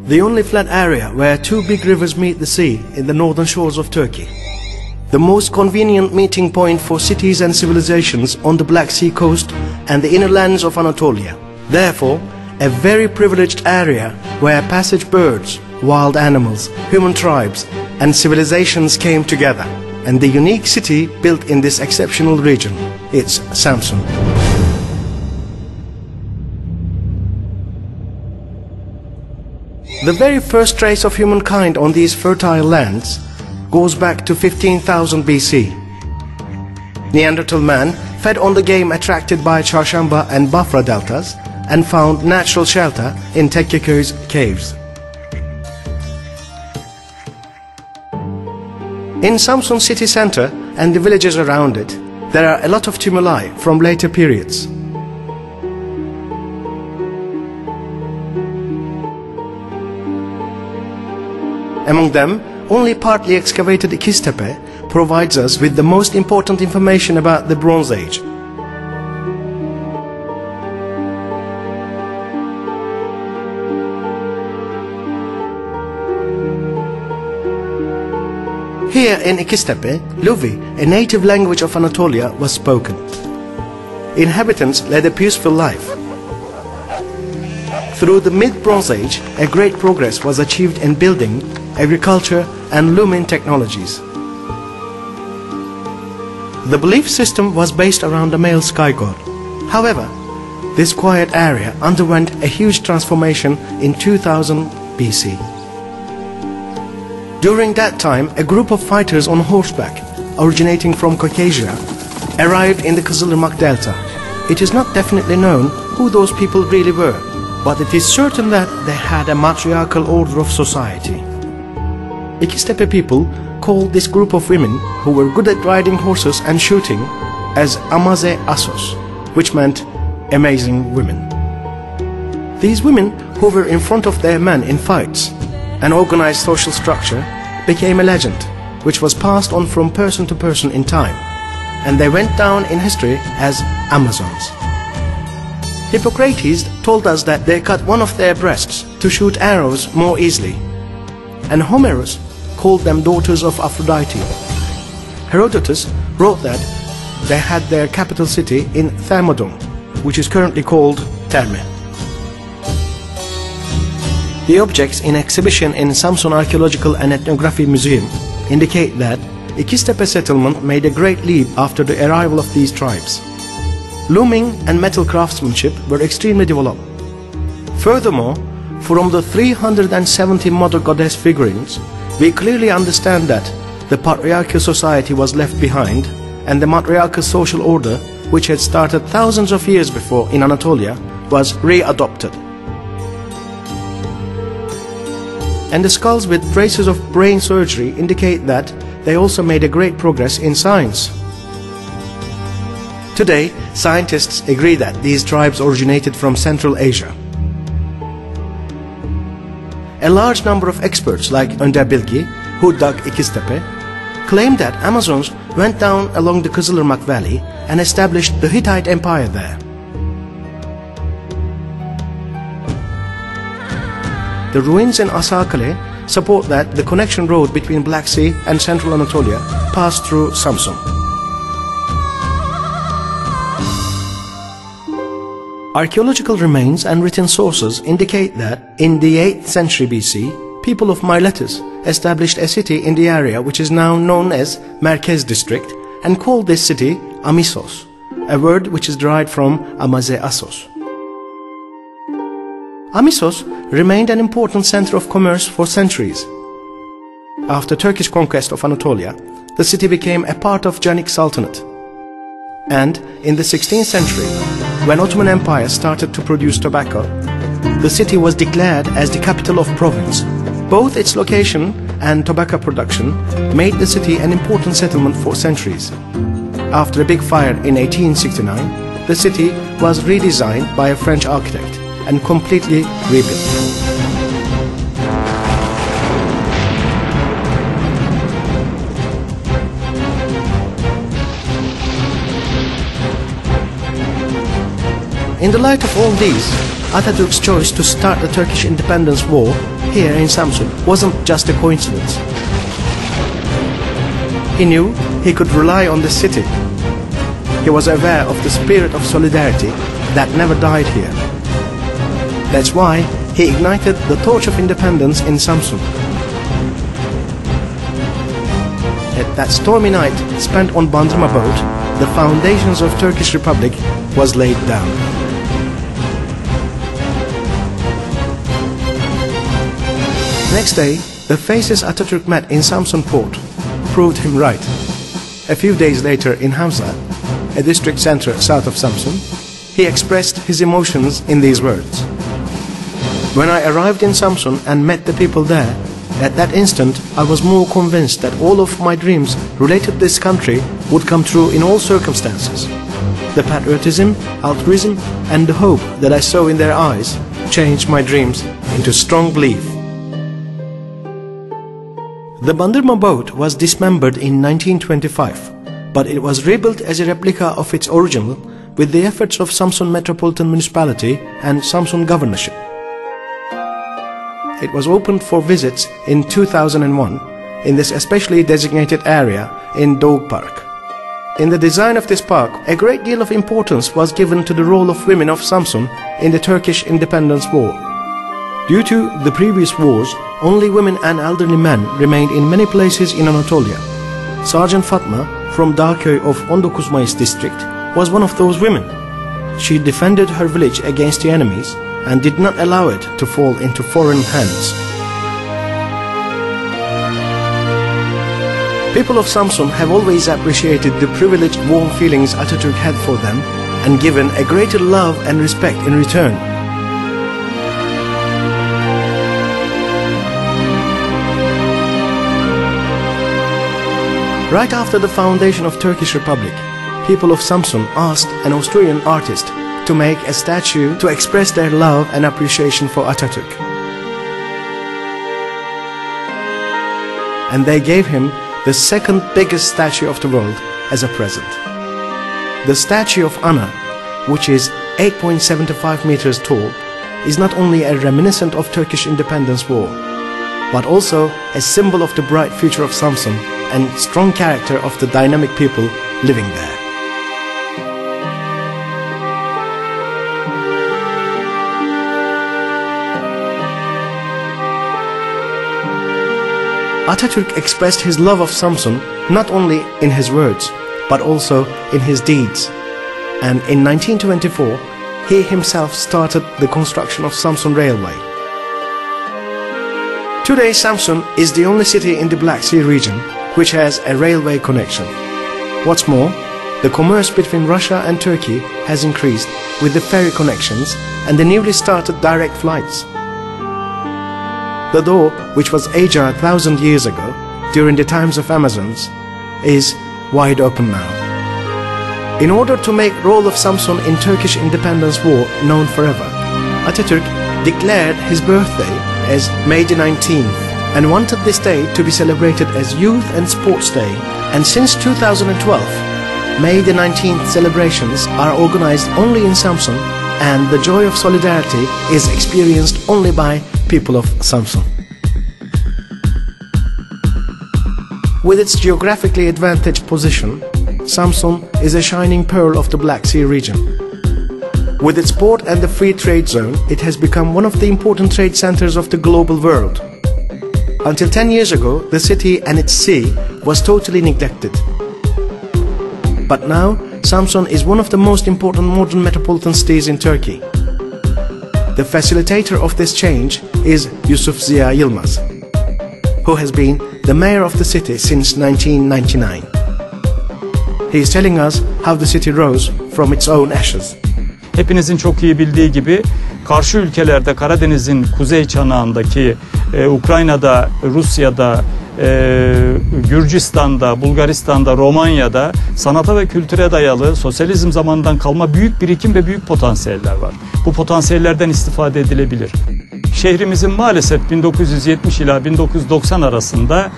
the only flat area where two big rivers meet the sea in the northern shores of Turkey. The most convenient meeting point for cities and civilizations on the Black Sea coast and the inner lands of Anatolia. Therefore, a very privileged area where passage birds, wild animals, human tribes and civilizations came together, and the unique city built in this exceptional region. It's Samsun. The very first trace of humankind on these fertile lands goes back to 15,000 BC. Neanderthal man fed on the game attracted by Çarşamba and Bafra deltas and found natural shelter in Tekkeköy's caves. In Samsun city center and the villages around it, there are a lot of tumuli from later periods. Among them, only partly excavated İkistepe provides us with the most important information about the Bronze Age. Here in İkistepe, Luvi, a native language of Anatolia, was spoken. Inhabitants led a peaceful life. Through the mid-Bronze Age, a great progress was achieved in building, agriculture and looming technologies. The belief system was based around the male sky god. However, this quiet area underwent a huge transformation in 2000 BC. During that time, a group of fighters on horseback, originating from Caucasia, arrived in the Kızılırmak Delta. It is not definitely known who those people really were, but it is certain that they had a matriarchal order of society. İkistepe people called this group of women who were good at riding horses and shooting as Amaze Asos, which meant amazing women. These women, who were in front of their men in fights, an organized social structure, became a legend, which was passed on from person to person in time, and they went down in history as Amazons. Hippocrates told us that they cut one of their breasts to shoot arrows more easily, and Homerus called them daughters of Aphrodite. Herodotus wrote that they had their capital city in Thermodon, which is currently called Terme. The objects in exhibition in Samsun Archaeological and Ethnography Museum indicate that İkistepe settlement made a great leap after the arrival of these tribes. Looming and metal craftsmanship were extremely developed. Furthermore, from the 370 mother goddess figurines, we clearly understand that the patriarchal society was left behind and the matriarchal social order, which had started thousands of years before in Anatolia, was re-adopted. And the skulls with traces of brain surgery indicate that they also made a great progress in science. Today, scientists agree that these tribes originated from Central Asia. A large number of experts like Önder Bilgi, who dug İkistepe, claim that Amazons went down along the Kızılırmak Valley and established the Hittite Empire there. The ruins in Asakale support that the connection road between Black Sea and Central Anatolia passed through Samsun. Archaeological remains and written sources indicate that in the 8th century BC, people of Miletus established a city in the area which is now known as Merkez district and called this city Amisos, a word which is derived from Amaze Asos. Amisos remained an important center of commerce for centuries. After Turkish conquest of Anatolia, the city became a part of Janik Sultanate. And in the 16th century, when Ottoman Empire started to produce tobacco, the city was declared as the capital of province. Both its location and tobacco production made the city an important settlement for centuries. After a big fire in 1869, the city was redesigned by a French architect and completely rebuilt. In the light of all these, Atatürk's choice to start the Turkish independence war here in Samsun wasn't just a coincidence. He knew he could rely on the city. He was aware of the spirit of solidarity that never died here. That's why he ignited the torch of independence in Samsun. At that stormy night spent on Bandırma boat, the foundations of Turkish Republic was laid down. Next day, the faces Atatürk met in Samsun port proved him right. A few days later in Hamza, a district center south of Samsun, he expressed his emotions in these words. When I arrived in Samsun and met the people there, at that instant I was more convinced that all of my dreams related to this country would come true in all circumstances. The patriotism, altruism and the hope that I saw in their eyes changed my dreams into strong belief. The Bandırma boat was dismembered in 1925, but it was rebuilt as a replica of its original with the efforts of Samsun Metropolitan Municipality and Samsun Governorship. It was opened for visits in 2001 in this especially designated area in Doğu Park. In the design of this park, a great deal of importance was given to the role of women of Samsun in the Turkish independence war. Due to the previous wars, only women and elderly men remained in many places in Anatolia. Sergeant Fatma from Dağköy of 19 Mayıs district was one of those women. She defended her village against the enemies and did not allow it to fall into foreign hands. People of Samsun have always appreciated the privileged warm feelings Atatürk had for them and given a greater love and respect in return. Right after the foundation of Turkish Republic, people of Samsun asked an Austrian artist to make a statue to express their love and appreciation for Atatürk. And they gave him the second biggest statue of the world as a present. The statue of Anna, which is 8.75 meters tall, is not only a reminiscent of Turkish independence war, but also a symbol of the bright future of Samsun and strong character of the dynamic people living there. Atatürk expressed his love of Samsun not only in his words, but also in his deeds. And in 1924, he himself started the construction of Samsun Railway. Today, Samsun is the only city in the Black Sea region which has a railway connection. What's more, the commerce between Russia and Turkey has increased with the ferry connections and the newly started direct flights. The door, which was ajar 1,000 years ago, during the times of Amazons, is wide open now. In order to make role of Samsun in Turkish independence war known forever, Atatürk declared his birthday as May the 19th and wanted this day to be celebrated as Youth and Sports Day. And since 2012, May the 19th celebrations are organized only in Samsun, and the joy of solidarity is experienced only by people of Samsun. With its geographically advantaged position, Samsun is a shining pearl of the Black Sea region. With its port and the free trade zone, it has become one of the important trade centers of the global world. Until 10 years ago, the city and its sea was totally neglected. But now, Samsun is one of the most important modern metropolitan cities in Turkey. The facilitator of this change is Yusuf Ziya Yılmaz, who has been the mayor of the city since 1999. He is telling us how the city rose from its own ashes. Hepinizin çok iyi bildiği gibi karşı ülkelerde Karadeniz'in kuzey çanağındaki Ukrayna'da, Rusya'da, Gürcistan'da, Bulgaristan'da, Romanya'da sanata ve kültüre dayalı sosyalizm zamanından kalma büyük birikim ve büyük potansiyeller var. Bu potansiyellerden istifade edilebilir. şehrimizin maalesef 1970 ila 1990 arasında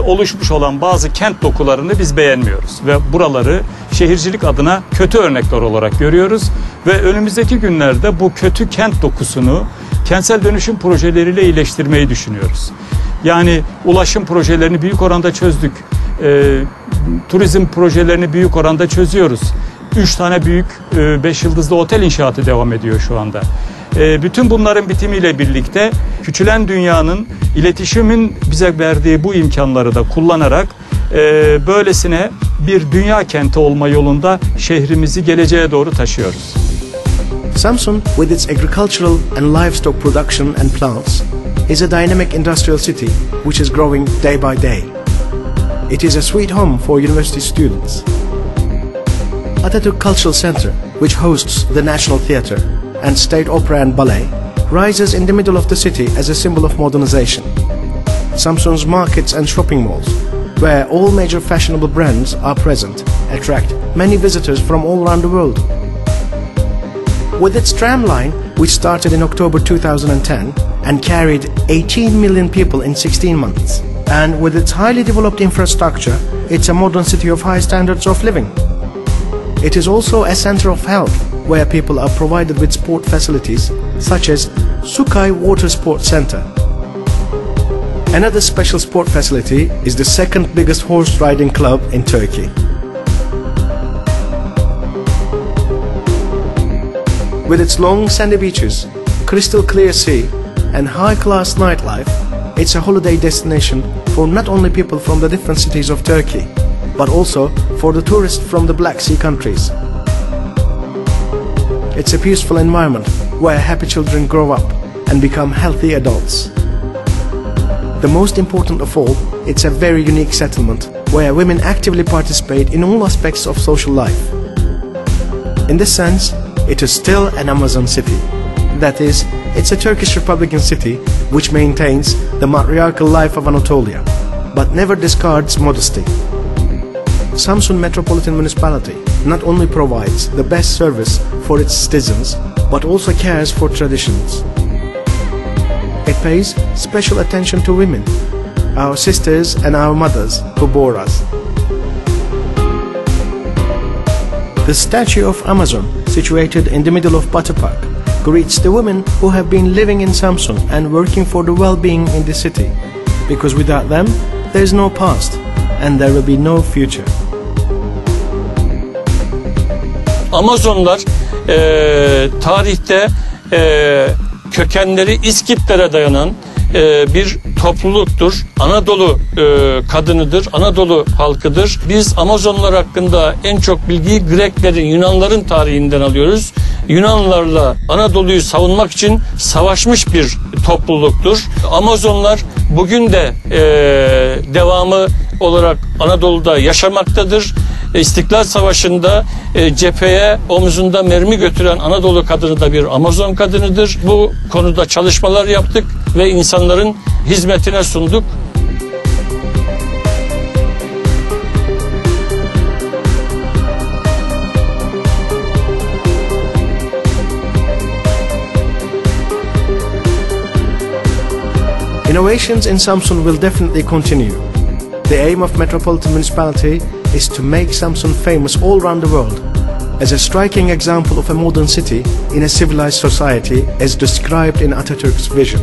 oluşmuş olan bazı kent dokularını biz beğenmiyoruz ve buraları şehircilik adına kötü örnekler olarak görüyoruz ve önümüzdeki günlerde bu kötü kent dokusunu kentsel dönüşüm projeleriyle iyileştirmeyi düşünüyoruz. Yani ulaşım projelerini büyük oranda çözdük. Turizm projelerini büyük oranda çözüyoruz. 3 tane büyük 5 yıldızlı otel inşaatı devam ediyor şu anda. Bütün bunların bitimiyle birlikte küçülen dünyanın, iletişimin bize verdiği bu imkanları da kullanarak böylesine bir dünya kenti olma yolunda şehrimizi geleceğe doğru taşıyoruz. Samsun, with its agricultural and livestock production and plants, is a dynamic industrial city which is growing day by day. It is a sweet home for university students. Atatürk Cultural Center, which hosts the National Theatre and State Opera and Ballet, rises in the middle of the city as a symbol of modernization. Samsun's markets and shopping malls, where all major fashionable brands are present, attract many visitors from all around the world. With its tram line, which started in October 2010 and carried 18 million people in 16 months, and with its highly developed infrastructure, it's a modern city of high standards of living. It is also a center of health, where people are provided with sport facilities such as Sukay Water Sports Center. Another special sport facility is the second biggest horse riding club in Turkey. With its long sandy beaches, crystal clear sea and high-class nightlife, it's a holiday destination for not only people from the different cities of Turkey, but also for the tourists from the Black Sea countries. It's a peaceful environment where happy children grow up and become healthy adults. The most important of all, it's a very unique settlement where women actively participate in all aspects of social life. In this sense, it is still an Amazon city. That is, it's a Turkish Republican city which maintains the matriarchal life of Anatolia, but never discards modesty. Samsun Metropolitan Municipality not only provides the best service for its citizens, but also cares for traditions. It pays special attention to women, our sisters and our mothers who bore us. The statue of Amazon, situated in the middle of Batı Park, greets the women who have been living in Samsun and working for the well-being in the city, because without them, there is no past and there will be no future. Amazonlar tarihte kökenleri İskitlere dayanan bir topluluktur. Anadolu kadınıdır, Anadolu halkıdır. Biz Amazonlar hakkında en çok bilgiyi Greklerin, Yunanların tarihinden alıyoruz. Yunanlarla Anadolu'yu savunmak için savaşmış bir topluluktur. Amazonlar bugün de devamı olarak Anadolu'da yaşamaktadır. İstiklal Savaşı'nda cepheye omuzunda mermi götüren Anadolu kadını da bir Amazon kadınıdır. Bu konuda çalışmalar yaptık ve insanların hizmetine sunduk. Innovations in Samsun will definitely continue. The aim of Metropolitan Municipality is to make Samsun famous all around the world as a striking example of a modern city in a civilized society as described in Atatürk's vision.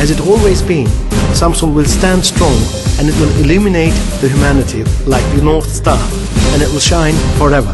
As it always been, Samsun will stand strong and it will illuminate the humanity like the North Star, and it will shine forever.